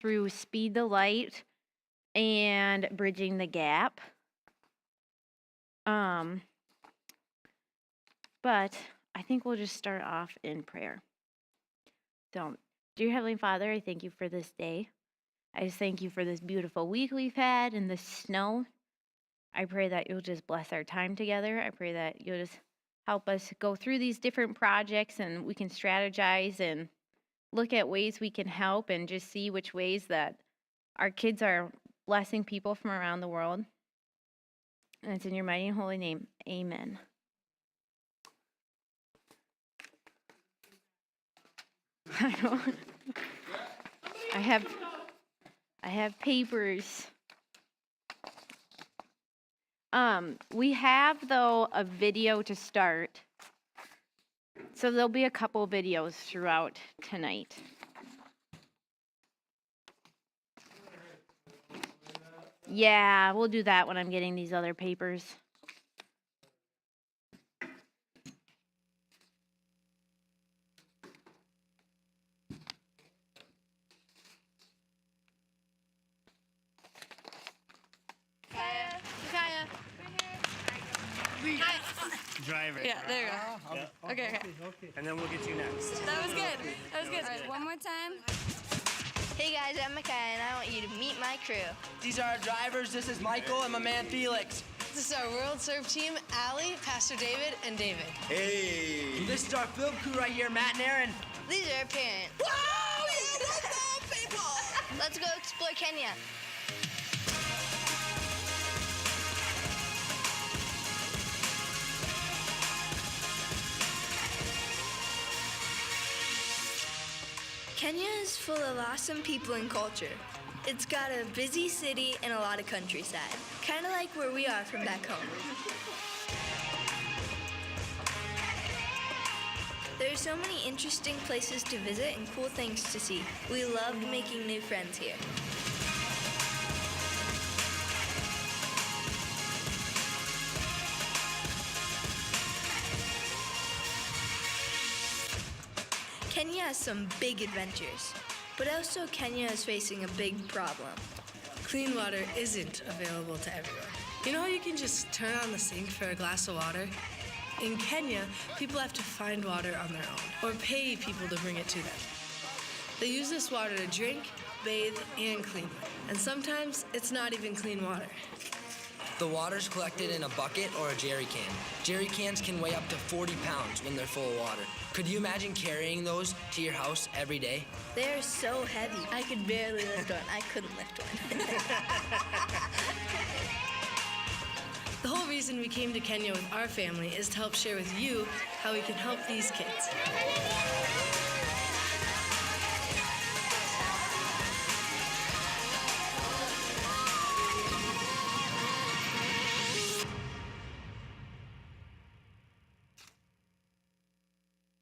through Speed the Light and Bridging the Gap. But I think we'll just start off in prayer. So, dear Heavenly Father, I thank you for this day. I just thank you for this beautiful week we've had and the snow. I pray that you'll just bless our time together. I pray that you'll just help us go through these different projects and we can strategize and look at ways we can help and just see which ways that our kids are blessing people from around the world. And it's in your mighty and holy name. Amen. I know. I have papers. We have, though, a video to start. So there'll be a couple videos throughout tonight. Yeah, we'll do that when I'm getting these other papers. Driver. Yeah, there you go. Yeah. Okay. And then we'll get you next. That was good. All right, one more time. Hey guys, I'm Micah and I want you to meet my crew. These are our drivers. This is Michael and my man Felix. This is our World Serve team, Allie, Pastor David, and David. Hey. This is our film crew right here, Matt and Aaron. These are our parents. Wow, yeah, let's go, people. Let's go explore Kenya. Kenya is full of awesome people and culture. It's got a busy city and a lot of countryside, kind of like where we are from back home. There are so many interesting places to visit and cool things to see. We loved making new friends here. Kenya has some big adventures, but also Kenya is facing a big problem. Clean water isn't available to everyone. You know how you can just turn on the sink for a glass of water? In Kenya, people have to find water on their own or pay people to bring it to them. They use this water to drink, bathe, and clean. And sometimes it's not even clean water. The water's collected in a bucket or a jerry can. Jerry cans can weigh up to 40 pounds when they're full of water. Could you imagine carrying those to your house every day? They are so heavy. I could barely lift one. I couldn't lift one. The whole reason we came to Kenya with our family is to help share with you how we can help these kids.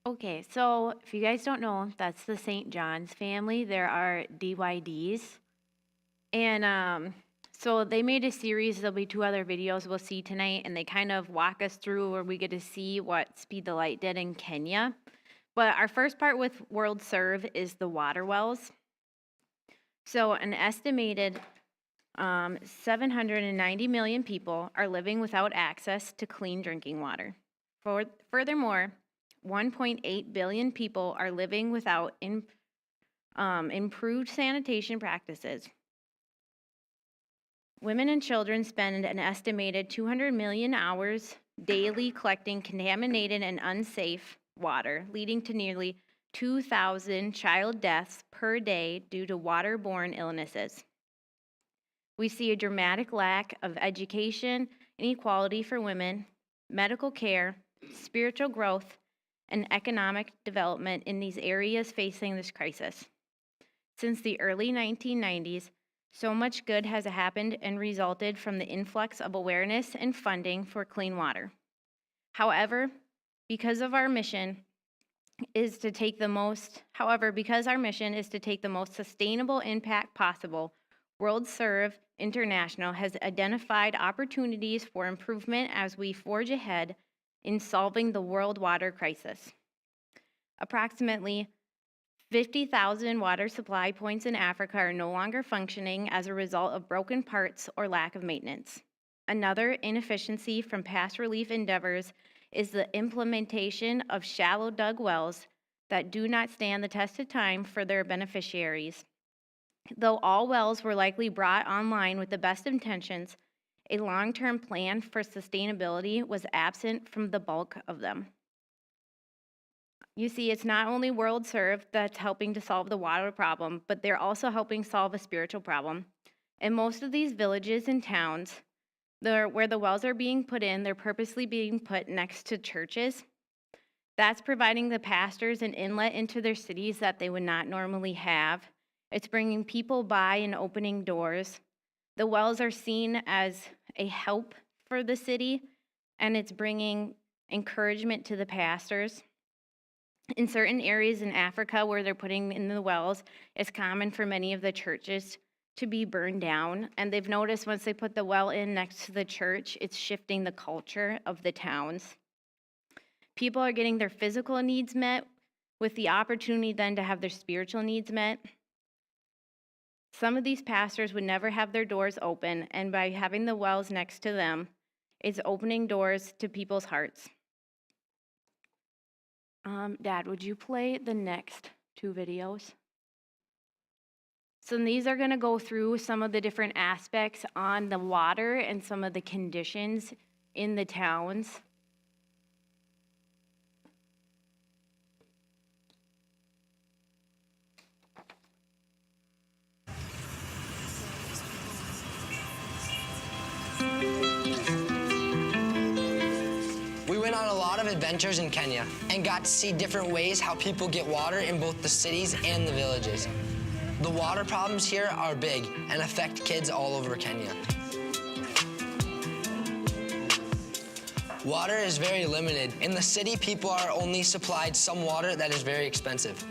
Okay, so if you guys don't know, that's the St. John's family. There are DYDs. And so they made a series. There'll be 2 other videos we'll see tonight, and they kind of walk us through where we get to see what Speed the Light did in Kenya. But our first part with World Serve is the water wells. So an estimated 790 million people are living without access to clean drinking water. Furthermore, 1.8 billion people are living without improved sanitation practices. Women and children spend an estimated 200 million hours daily collecting contaminated and unsafe water, leading to nearly 2,000 child deaths per day due to waterborne illnesses. We see a dramatic lack of education, inequality for women, medical care, spiritual growth, and economic development in these areas facing this crisis. Since the early 1990s, so much good has happened and resulted from the influx of awareness and funding for clean water. However, because our mission is to take the most sustainable impact possible, World Serve International has identified opportunities for improvement as we forge ahead in solving the world water crisis. Approximately 50,000 water supply points in Africa are no longer functioning as a result of broken parts or lack of maintenance. Another inefficiency from past relief endeavors is the implementation of shallow dug wells that do not stand the test of time for their beneficiaries. Though all wells were likely brought online with the best intentions, a long-term plan for sustainability was absent from the bulk of them. You see, it's not only World Serve that's helping to solve the water problem, but they're also helping solve a spiritual problem. In most of these villages and towns, where the wells are being put in, they're purposely being put next to churches. That's providing the pastors an inlet into their cities that they would not normally have. It's bringing people by and opening doors. The wells are seen as a help for the city, and it's bringing encouragement to the pastors. In certain areas in Africa where they're putting in the wells, it's common for many of the churches to be burned down. And they've noticed once they put the well in next to the church, it's shifting the culture of the towns. People are getting their physical needs met with the opportunity then to have their spiritual needs met. Some of these pastors would never have their doors open, and by having the wells next to them, it's opening doors to people's hearts. Dad, would you play the next two videos? So these are going to go through some of the different aspects on the water and some of the conditions in the towns. We went on a lot of adventures in Kenya and got to see different ways how people get water in both the cities and the villages. The water problems here are big and affect kids all over Kenya. Water is very limited. In the city, people are only supplied some water that is very expensive.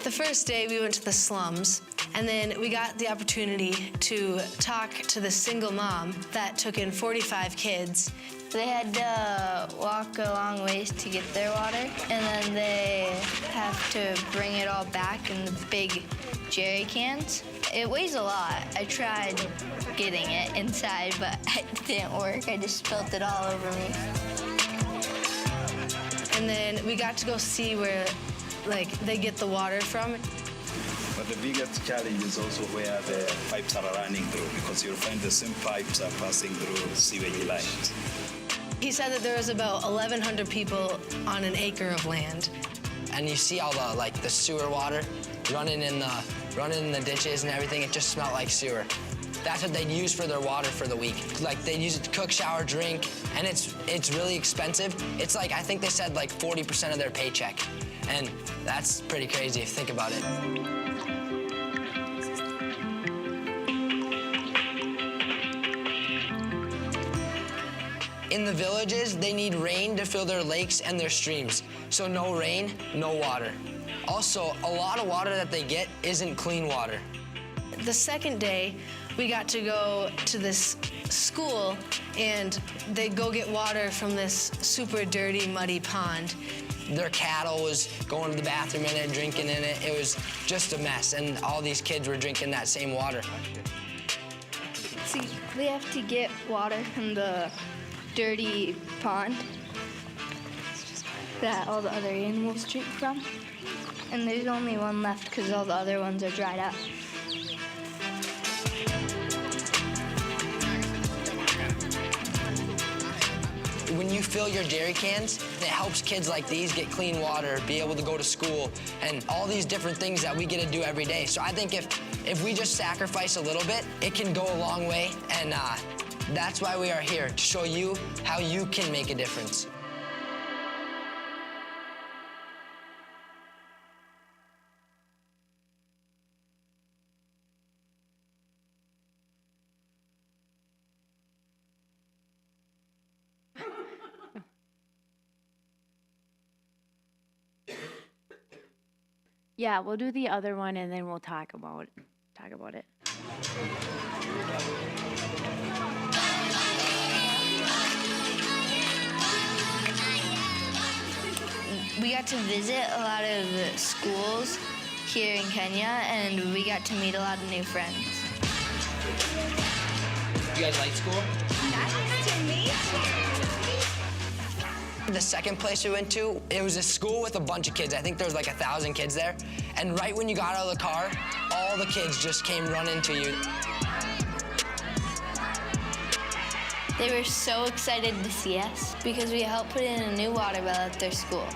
The first day we went to the slums, and then we got the opportunity to talk to the single mom that took in 45 kids. They had to walk a long ways to get their water, and then they have to bring it all back in the big jerry cans. It weighs a lot. I tried getting it inside, but it didn't work. I just spilt it all over me. And then we got to go see where they get the water from. But the biggest challenge is also where the pipes are running through, because you'll find the same pipes are passing through sewage lines. He said that there was about 1,100 people on an acre of land. And you see all the sewer water running in the ditches and everything. It just smelled like sewer. That's what they'd use for their water for the week. They'd use it to cook, shower, drink, and it's really expensive. It's I think they said 40% of their paycheck. And that's pretty crazy if you think about it. In the villages, they need rain to fill their lakes and their streams. So no rain, no water. Also, a lot of water that they get isn't clean water. The second day, we got to go to this school, and they go get water from this super dirty, muddy pond. Their cattle was going to the bathroom in it, drinking in it. It was just a mess, and all these kids were drinking that same water. See, they have to get water from the dirty pond that all the other animals drink from. And there's only one left because all the other ones are dried up. When you fill your jerry cans, it helps kids like these get clean water, be able to go to school, and all these different things that we get to do every day. So I think if we just sacrifice a little bit, it can go a long way, and that's why we are here, to show you how you can make a difference. Yeah, we'll do the other one and then we'll talk about it. We got to visit a lot of schools here in Kenya, and we got to meet a lot of new friends. You guys like school? Nice to meet you. The second place we went to, it was a school with a bunch of kids. I think there was like 1,000 kids there. And right when you got out of the car, all the kids just came running to you. They were so excited to see us because we helped put in a new water well at their school.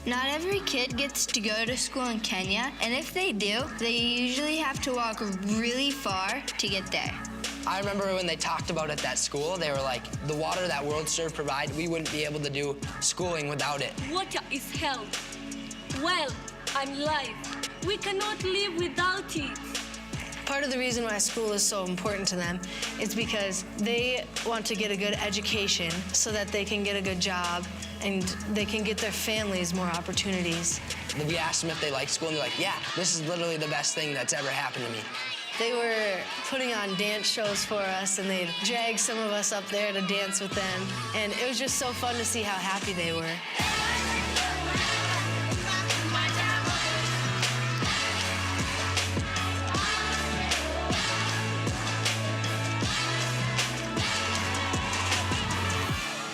Not every kid gets to go to school in Kenya, and if they do, they usually have to walk really far to get there. I remember when they talked about it at school, they were like, the water that WorldServe provide, we wouldn't be able to do schooling without it. Water is health, wealth, and life. We cannot live without it. Part of the reason why school is so important to them is because they want to get a good education so that they can get a good job and they can get their families more opportunities. We asked them if they like school, and they're like, yeah, this is literally the best thing that's ever happened to me. They were putting on dance shows for us, and they'd drag some of us up there to dance with them. And it was just so fun to see how happy they were.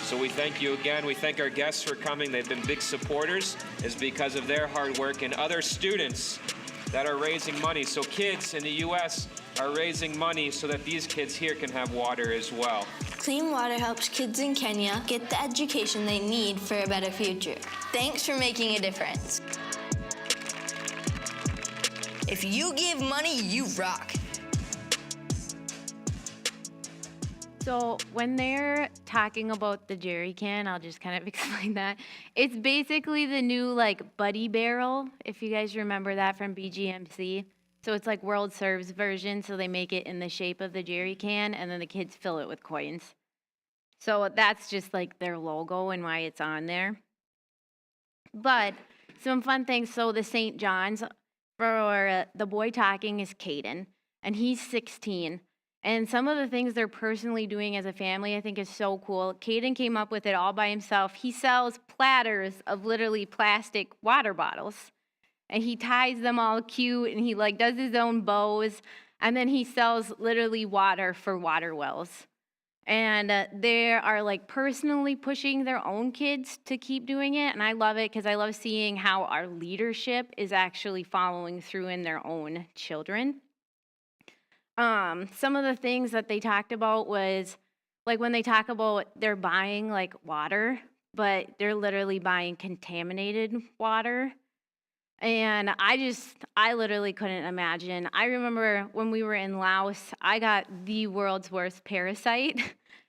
So we thank you again. We thank our guests for coming. They've been big supporters. It's because of their hard work and other students that are raising money. So kids in the U.S. are raising money so that these kids here can have water as well. Clean water helps kids in Kenya get the education they need for a better future. Thanks for making a difference. If you give money, you rock. So when they're talking about the jerry can, I'll just kind of explain that. It's basically the new like Buddy Barrel, if you guys remember that from BGMC. So it's like WorldServe's version, so they make it in the shape of the jerry can, and then the kids fill it with coins. So that's just like their logo and why it's on there. But some fun things. So the St. John's, for the boy talking is Caden, and he's 16. And some of the things they're personally doing as a family, I think is so cool. Caden came up with it all by himself. He sells platters of literally plastic water bottles. And he ties them all cute, and he like does his own bows. And then he sells literally water for water wells. And they are like personally pushing their own kids to keep doing it. And I love it because I love seeing how our leadership is actually following through in their own children. Some of the things that they talked about was like when they talk about they're buying like water, but they're literally buying contaminated water. And I literally couldn't imagine. I remember when we were in Laos, I got the world's worst parasite,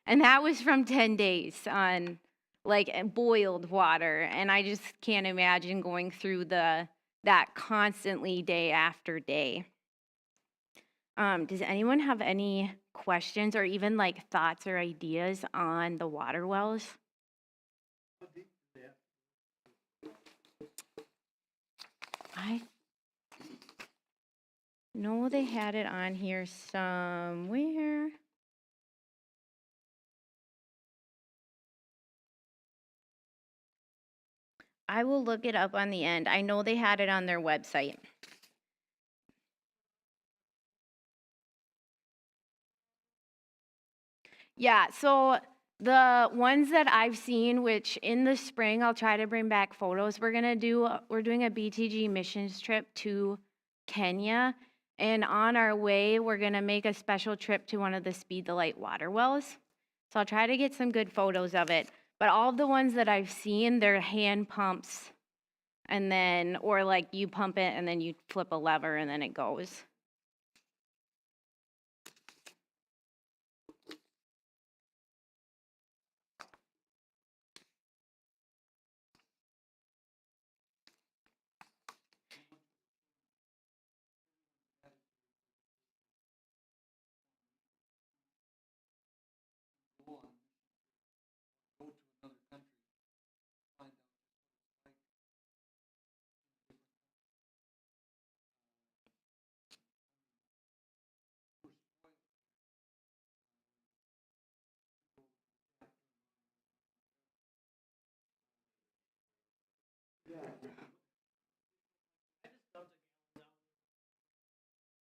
and that was from 10 days on like boiled water. And I just can't imagine going through that constantly day after day. Does anyone have any questions or even like thoughts or ideas on the water wells? I know they had it on here somewhere. I will look it up on the end. I know they had it on their website. Yeah, so the ones that I've seen, which in the spring I'll try to bring back photos. We're doing a BTG missions trip to Kenya, and on our way we're gonna make a special trip to one of the Speed the Light water wells. So I'll try to get some good photos of it. But all of the ones that I've seen, they're hand pumps, and then or like you pump it and then you flip a lever and then it goes.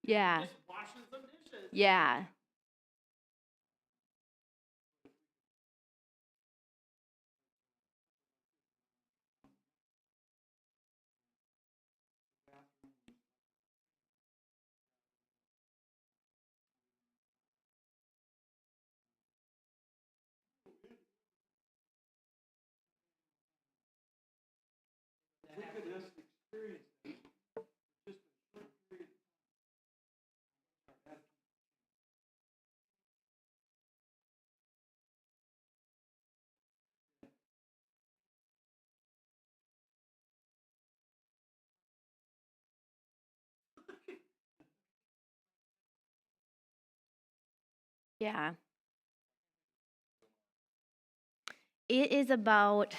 Yeah. Yeah. Yeah. It is about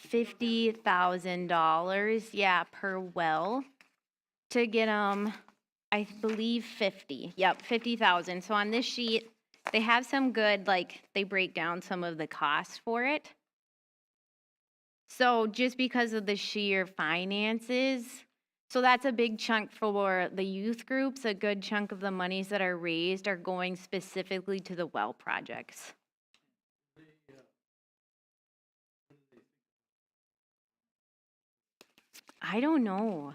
$50,000, yeah, per well to get them, I believe 50. Yep, 50,000. So on this sheet, they have some good, like, they break down some of the costs for it. So just because of the sheer finances, so that's a big chunk for the youth groups. A good chunk of the monies that are raised are going specifically to the well projects. I don't know.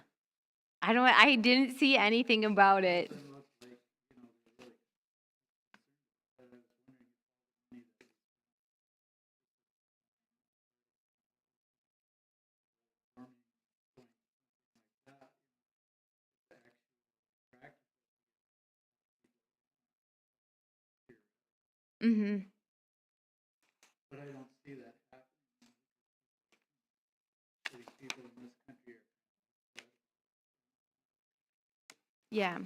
I didn't see anything about it. Mhm. Yeah.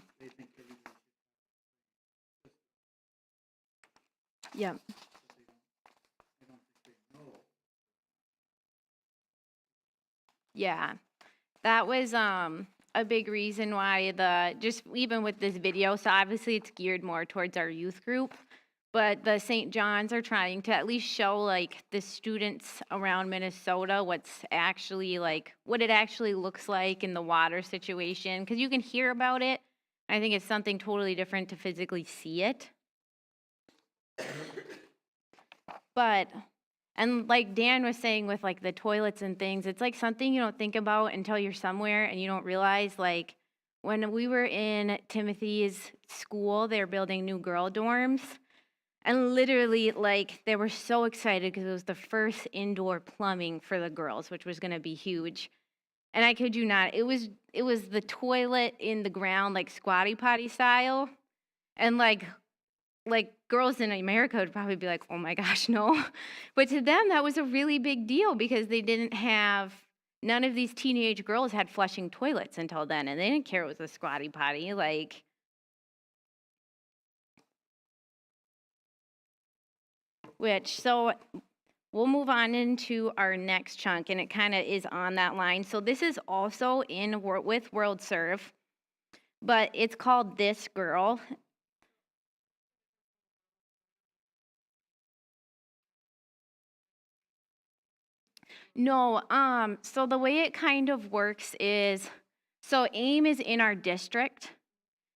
Yep. Yeah. That was a big reason why just even with this video, so obviously it's geared more towards our youth group, but the St. John's are trying to at least show like the students around Minnesota what's actually like what it actually looks like in the water situation, because you can hear about it. I think it's something totally different to physically see it. But and like Dan was saying with like the toilets and things, it's like something you don't think about until you're somewhere and you don't realize. Like when we were in Timothy's school, they're building new girl dorms. And literally, like, they were so excited because it was the first indoor plumbing for the girls, which was going to be huge. And I kid you not, it was the toilet in the ground, like squatty potty style. And like girls in America would probably be like, oh my gosh, no. But to them, that was a really big deal because they didn't have, none of these teenage girls had flushing toilets until then. And they didn't care it was a squatty potty. Like, so we'll move on into our next chunk, and it kind of is on that line. So this is also with World Serve, but it's called This Girl. No, so the way it kind of works is, so AIM is in our district,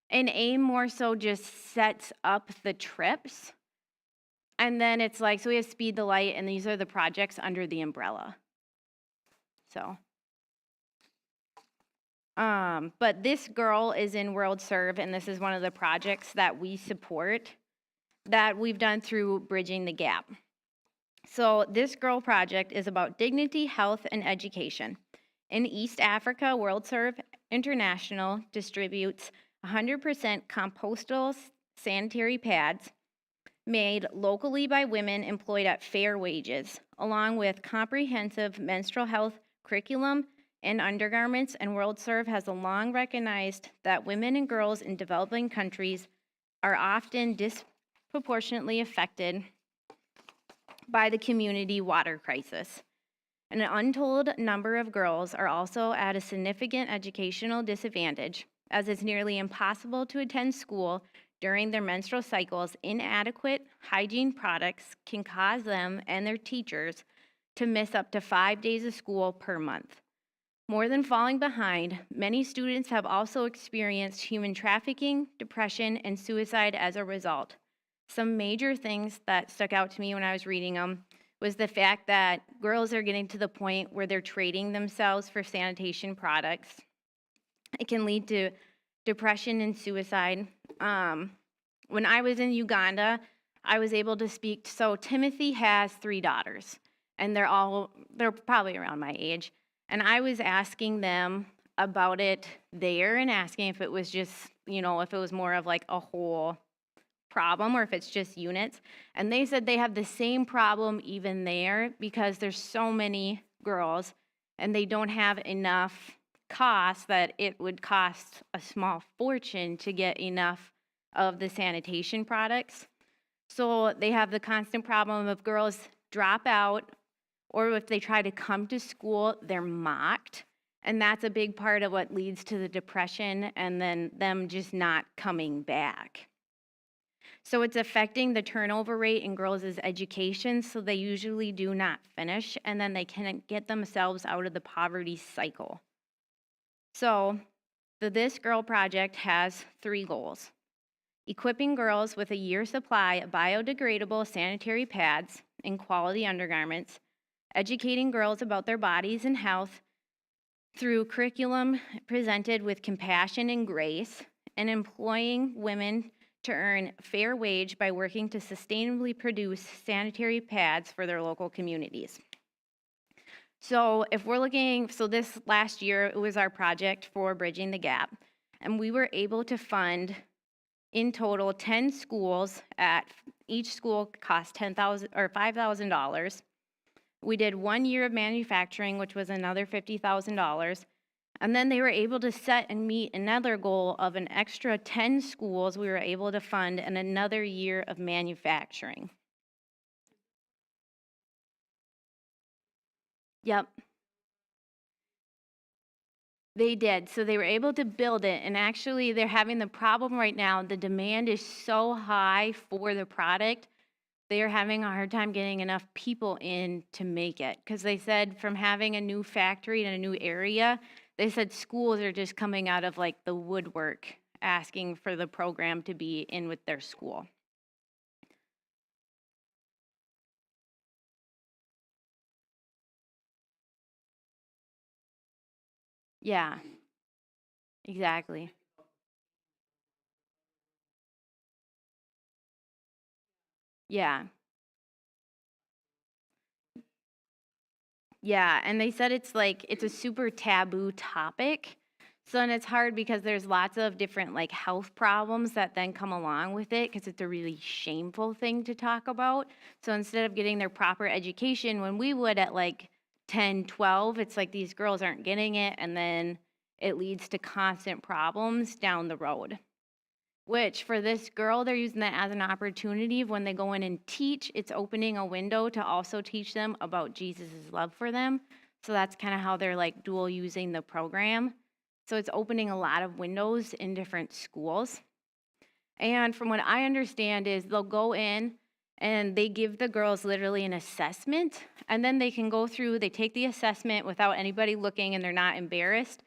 and AIM more so just sets up the trips. And then it's like, so we have Speed the Light, and these are the projects under the umbrella. So, but This Girl is in World Serve, and this is one of the projects that we support that we've done through Bridging the Gap. So This Girl project is about dignity, health, and education. In East Africa, World Serve International distributes 100% compostable sanitary pads made locally by women employed at fair wages, along with comprehensive menstrual health curriculum and undergarments. And World Serve has long recognized that women and girls in developing countries are often disproportionately affected by the community water crisis. An untold number of girls are also at a significant educational disadvantage, as it's nearly impossible to attend school during their menstrual cycles. Inadequate hygiene products can cause them and their teachers to miss up to 5 days of school per month. More than falling behind, many students have also experienced human trafficking, depression, and suicide as a result. Some major things that stuck out to me when I was reading them was the fact that girls are getting to the point where they're trading themselves for sanitation products. It can lead to depression and suicide. When I was in Uganda, I was able to speak. So Timothy has 3 daughters, and they're probably around my age. And I was asking them about it there and asking if it was just, if it was more of like a whole problem or if it's just units. And they said they have the same problem even there because there's so many girls and they don't have enough cost that it would cost a small fortune to get enough of the sanitation products. So they have the constant problem of girls drop out, or if they try to come to school, they're mocked. And that's a big part of what leads to the depression and then them just not coming back. So it's affecting the turnover rate in girls' education, so they usually do not finish, and then they can't get themselves out of the poverty cycle. So the This Girl Project has 3 goals. Equipping girls with a year's supply of biodegradable sanitary pads and quality undergarments, educating girls about their bodies and health through curriculum presented with compassion and grace, and employing women to earn a fair wage by working to sustainably produce sanitary pads for their local communities. So if we're looking, so this last year, it was our project for Bridging the Gap, and we were able to fund in total 10 schools. At each school cost $10,000 or $5,000. We did 1 year of manufacturing, which was another $50,000. And then they were able to set and meet another goal of an extra 10 schools we were able to fund and another year of manufacturing. Yep. They did. So they were able to build it, and actually they're having the problem right now. The demand is so high for the product, they are having a hard time getting enough people in to make it. Because they said from having a new factory in a new area, they said schools are just coming out of like the woodwork asking for the program to be in with their school. Yeah, exactly. Yeah. Yeah, and they said it's like it's a super taboo topic. So and it's hard because there's lots of different like health problems that then come along with it because it's a really shameful thing to talk about. So instead of getting their proper education when we would at like 10, 12, it's like these girls aren't getting it and then it leads to constant problems down the road. Which for this girl, they're using that as an opportunity of when they go in and teach, it's opening a window to also teach them about Jesus' love for them. So that's kind of how they're like dual using the program. So it's opening a lot of windows in different schools. And from what I understand is they'll go in and they give the girls literally an assessment, and then they can go through, they take the assessment without anybody looking and they're not embarrassed.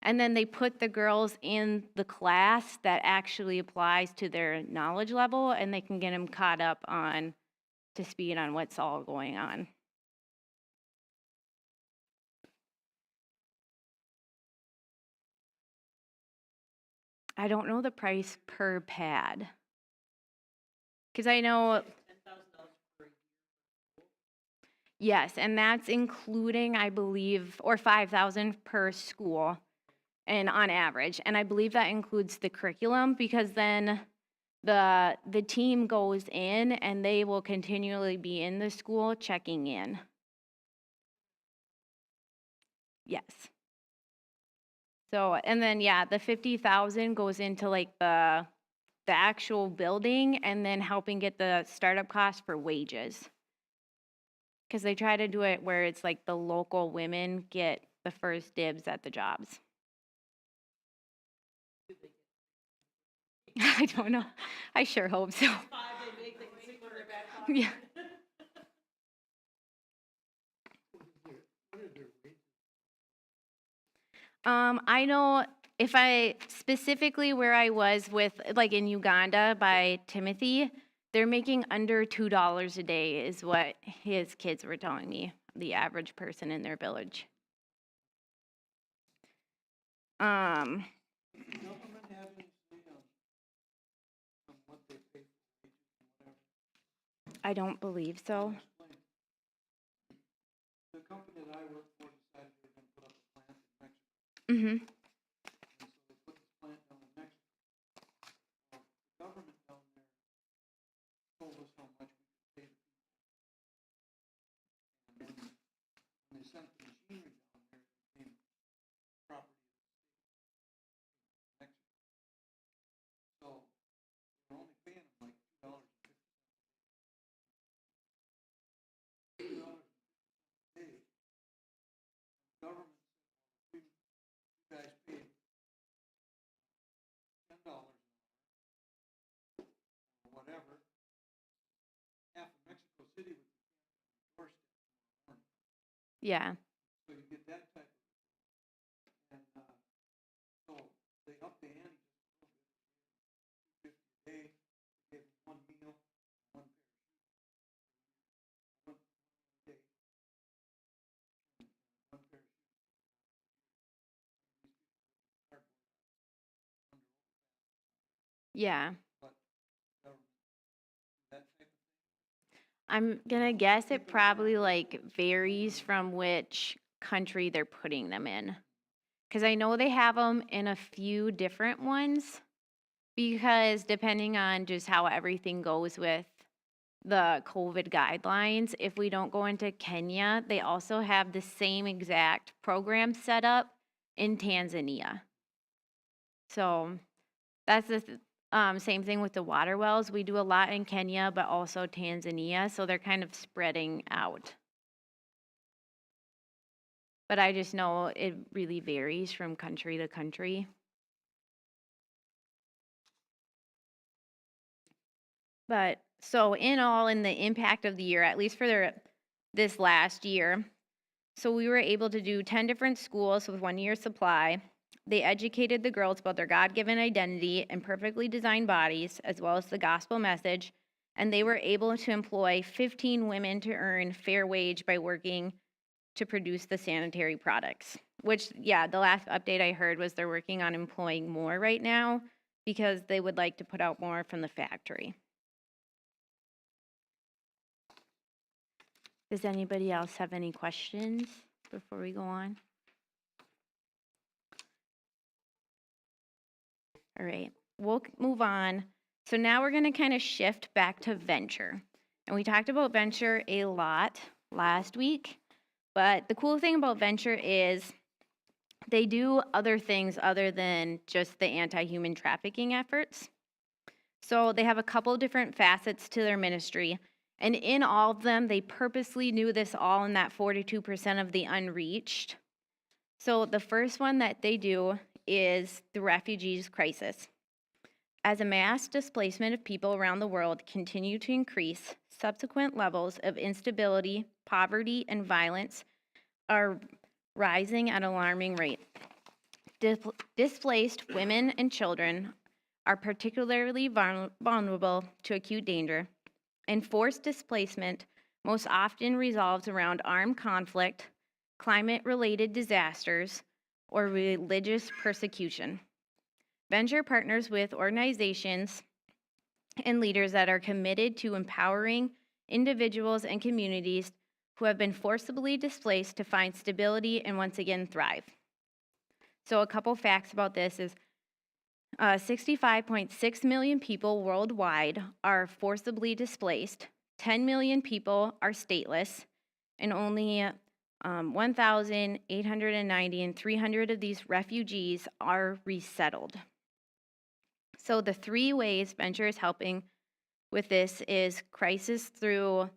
And then they put the girls in the class that actually applies to their knowledge level, and they can get them caught up on to speed on what's all going on. I don't know the price per pad. Because I know. Yes, and that's including, I believe, or $5,000 per school. And on average, and I believe that includes the curriculum because then the team goes in and they will continually be in the school checking in. Yes. So, and then yeah, the 50,000 goes into like the actual building and then helping get the startup costs for wages. Because they try to do it where it's like the local women get the first dibs at the jobs. I don't know. I sure hope so. Yeah. I know if I specifically where I was with, like in Uganda by Timothy, they're making under $2 a day, is what his kids were telling me, the average person in their village. I don't believe so. The company that I work for decided they were going to put up a plant in Mexico. Mm-hmm. And so they put this plant down in Mexico. Well, the government down there told us how much we could pay the people. And then when they sent the machinery down there, it became property of the state of Mexico. So we're only paying them like $2.50 a day. Government said, well, if you guys paid $10 an hour or whatever, half of Mexico City would be camped on your doorstep tomorrow morning. Yeah. So you get that type of, and so they upped the ante just a little bit. $2.50 a day. They gave them one meal, one pair of shoes. One day. One pair of shoes. Yeah. But government, that type of thing. I'm gonna guess it probably like varies from which country they're putting them in. Because I know they have them in a few different ones. Because depending on just how everything goes with the COVID guidelines, if we don't go into Kenya, they also have the same exact program set up in Tanzania. So that's the same thing with the water wells. We do a lot in Kenya, but also Tanzania. So they're kind of spreading out. But I just know it really varies from country to country. But so in all, in the impact of the year, at least for this last year, so we were able to do 10 different schools with 1 year supply. They educated the girls about their God-given identity and perfectly designed bodies, as well as the gospel message. And they were able to employ 15 women to earn fair wage by working to produce the sanitary products. Which, yeah, the last update I heard was they're working on employing more right now because they would like to put out more from the factory. Does anybody else have any questions before we go on? All right, we'll move on. So now we're gonna kind of shift back to venture. And we talked about venture a lot last week, but the cool thing about venture is they do other things other than just the anti-human trafficking efforts. So they have a couple different facets to their ministry. And in all of them, they purposely knew this all in that 42% of the unreached. So the first one that they do is the refugees crisis. As a mass displacement of people around the world continue to increase, subsequent levels of instability, poverty, and violence are rising at an alarming rate. Displaced women and children are particularly vulnerable to acute danger. Enforced displacement most often revolves around armed conflict, climate-related disasters, or religious persecution. Venture partners with organizations and leaders that are committed to empowering individuals and communities who have been forcibly displaced to find stability and once again thrive. So a couple facts about this is 65.6 million people worldwide are forcibly displaced, 10 million people are stateless, and only 1,890 and 300 of these refugees are resettled. So the three ways Venture is helping with this is crisis through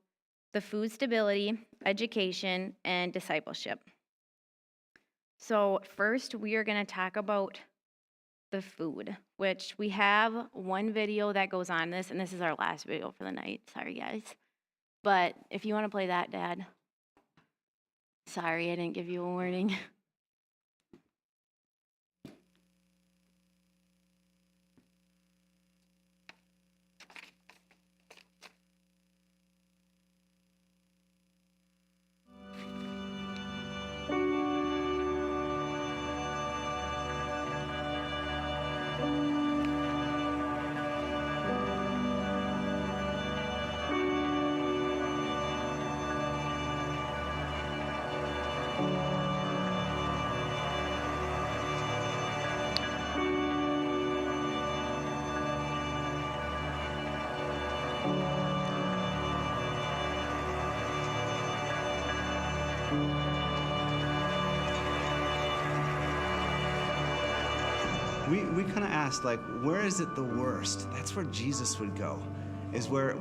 the food stability, education, and discipleship. So first, we are going to talk about the food, which we have one video that goes on this, and this is our last video for the night. Sorry, guys. But if you want to play that, Dad. Sorry, I didn't give you a warning. We kind of asked, like, where is it the worst? That's where Jesus would go, is where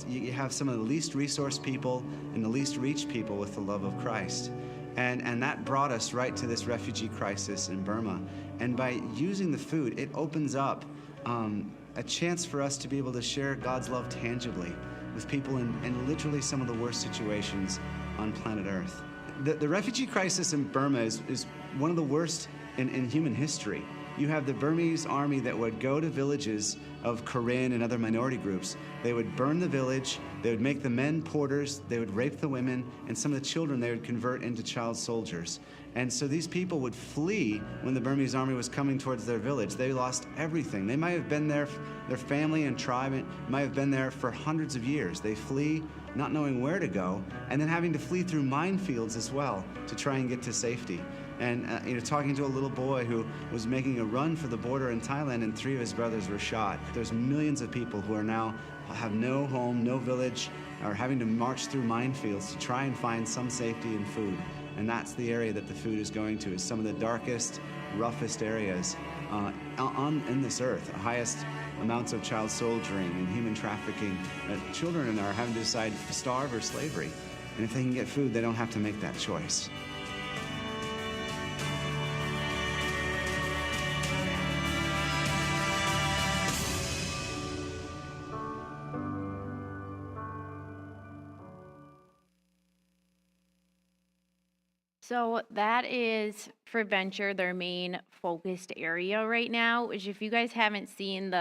you have some of the least resourced people and the least reached people with the love of Christ. And that brought us right to this refugee crisis in Burma. And by using the food, it opens up a chance for us to be able to share God's love tangibly with people in literally some of the worst situations on planet Earth. The refugee crisis in Burma is one of the worst in human history. You have the Burmese army that would go to villages of Karen and other minority groups. They would burn the village, they would make the men porters, they would rape the women, and some of the children they would convert into child soldiers. And so these people would flee when the Burmese army was coming towards their village. They lost everything. They might have been there, their family and tribe might have been there for hundreds of years. They flee not knowing where to go, and then having to flee through minefields as well to try and get to safety. And talking to a little boy who was making a run for the border in Thailand, and 3 of his brothers were shot. There's millions of people who are now have no home, no village, are having to march through minefields to try and find some safety and food. And that's the area that the food is going to, is some of the darkest, roughest areas in this earth, the highest amounts of child soldiering and human trafficking. Children are having to decide to starve or slavery. And if they can get food, they don't have to make that choice. So that is for Venture their main focused area right now, which if you guys haven't seen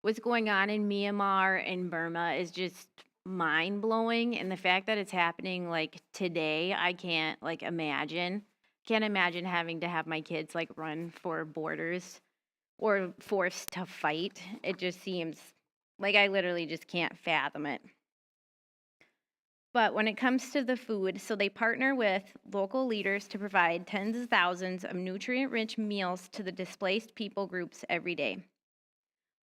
what's going on in Myanmar and Burma is just mind blowing. And the fact that it's happening like today, I can't imagine having to have my kids run for borders or forced to fight. It just seems like I literally just can't fathom it. But when it comes to the food, so they partner with local leaders to provide tens of thousands of nutrient-rich meals to the displaced people groups every day.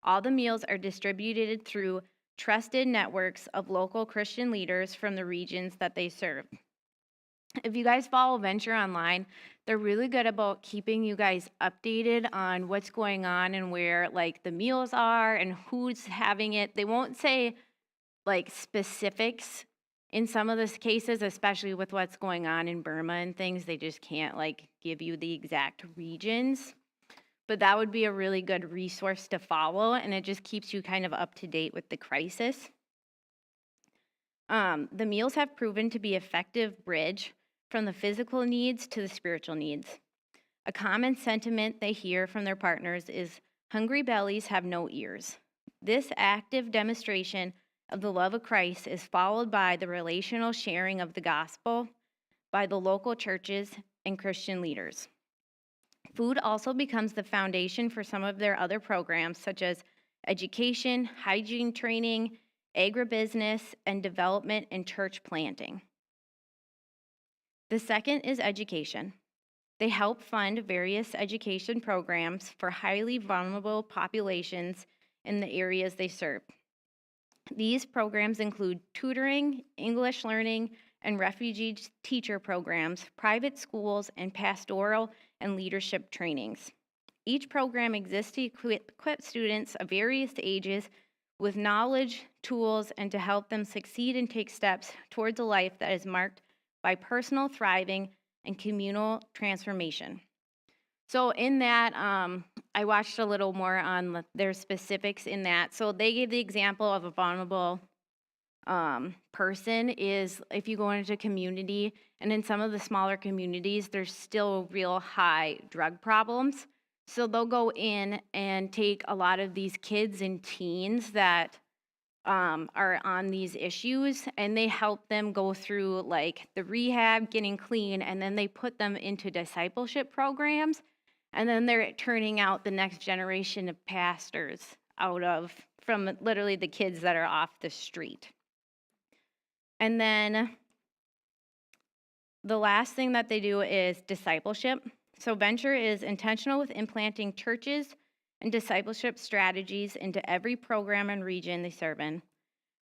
All the meals are distributed through trusted networks of local Christian leaders from the regions that they serve. If you guys follow Venture online, they're really good about keeping you guys updated on what's going on and where the meals are and who's having it. They won't say specifics. In some of the cases, especially with what's going on in Burma and things, they just can't give you the exact regions. But that would be a really good resource to follow, and it just keeps you kind of up to date with the crisis. The meals have proven to be an effective bridge from the physical needs to the spiritual needs. A common sentiment they hear from their partners is, "Hungry bellies have no ears." This active demonstration of the love of Christ is followed by the relational sharing of the gospel by the local churches and Christian leaders. Food also becomes the foundation for some of their other programs, such as education, hygiene training, agribusiness, and development and church planting. The second is education. They help fund various education programs for highly vulnerable populations in the areas they serve. These programs include tutoring, English learning, and refugee teacher programs, private schools, and pastoral and leadership trainings. Each program exists to equip students of various ages with knowledge, tools, and to help them succeed and take steps towards a life that is marked by personal thriving and communal transformation. So in that, I watched a little more on their specifics in that. So they gave the example of a vulnerable person is if you go into a community, and in some of the smaller communities, there's still real high drug problems. So they'll go in and take a lot of these kids and teens that are on these issues, and they help them go through the rehab, getting clean, and then they put them into discipleship programs. And then they're turning out the next generation of pastors from literally the kids that are off the street. And then the last thing that they do is discipleship. So Venture is intentional with implanting churches and discipleship strategies into every program and region they serve in.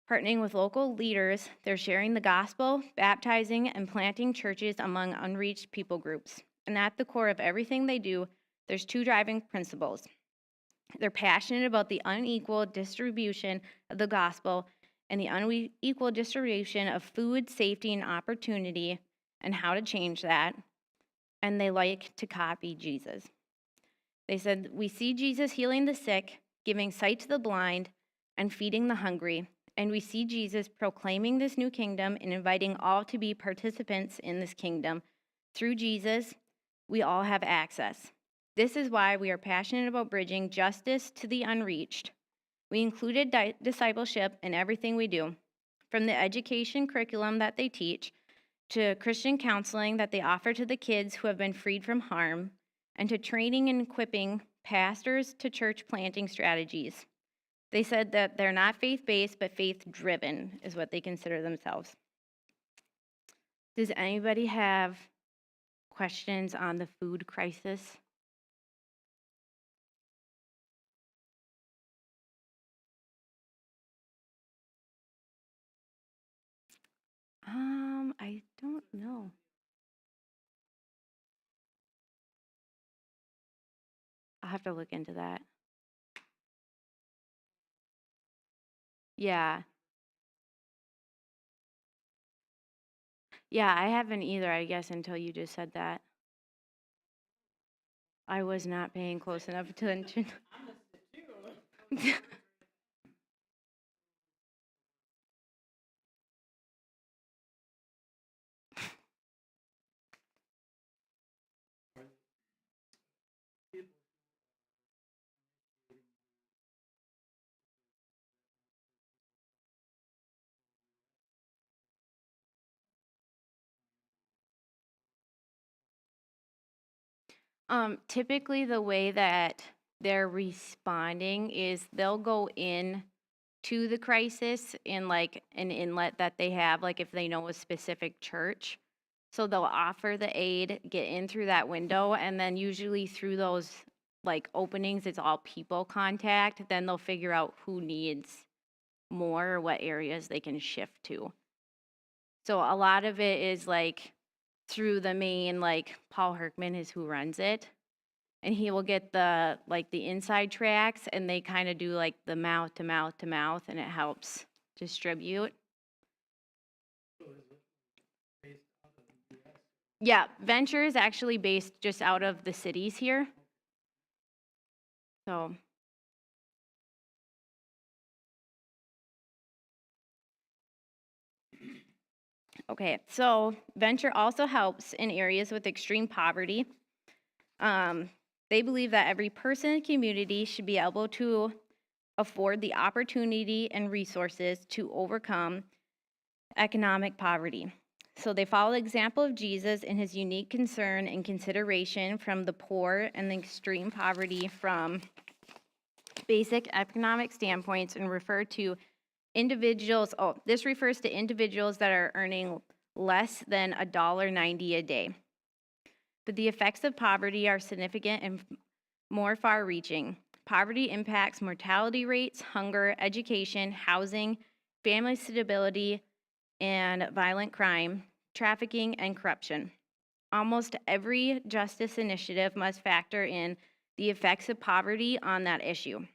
Partnering with local leaders, they're sharing the gospel, baptizing, and planting churches among unreached people groups. And at the core of everything they do, there's two driving principles. They're passionate about the unequal distribution of the gospel and the unequal distribution of food, safety, and opportunity, and how to change that. And they like to copy Jesus. They said, we see Jesus healing the sick, giving sight to the blind, and feeding the hungry. And we see Jesus proclaiming this new kingdom and inviting all to be participants in this kingdom. Through Jesus, we all have access. This is why we are passionate about bridging justice to the unreached. We included discipleship in everything we do, from the education curriculum that they teach to Christian counseling that they offer to the kids who have been freed from harm, and to training and equipping pastors to church planting strategies. They said that they're not faith-based, but faith-driven is what they consider themselves. Does anybody have questions on the food crisis? I don't know. I'll have to look into that. Yeah. Yeah, I haven't either, I guess, until you just said that. I was not paying close enough attention. Typically, the way that they're responding is they'll go in to the crisis in like an inlet that they have, like if they know a specific church. So they'll offer the aid, get in through that window, and then usually through those like openings, it's all people contact. Then they'll figure out who needs more or what areas they can shift to. So a lot of it is like through the main, like Paul Herkman is who runs it. And he will get the like the inside tracks, and they kind of do like the mouth to mouth to mouth, and it helps distribute. Yeah, Venture is actually based just out of the cities here. So okay, so Venture also helps in areas with extreme poverty. They believe that every person in the community should be able to afford the opportunity and resources to overcome economic poverty. So they follow the example of Jesus in his unique concern and consideration from the poor and the extreme poverty from basic economic standpoints, and refer to individuals, this refers to individuals that are earning less than $1.90 a day. But the effects of poverty are significant and more far-reaching. Poverty impacts mortality rates, hunger, education, housing, family stability, and violent crime, trafficking, and corruption. Almost every justice initiative must factor in the effects of poverty on that issue.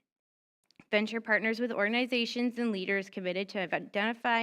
Venture partners with organizations and leaders committed to identify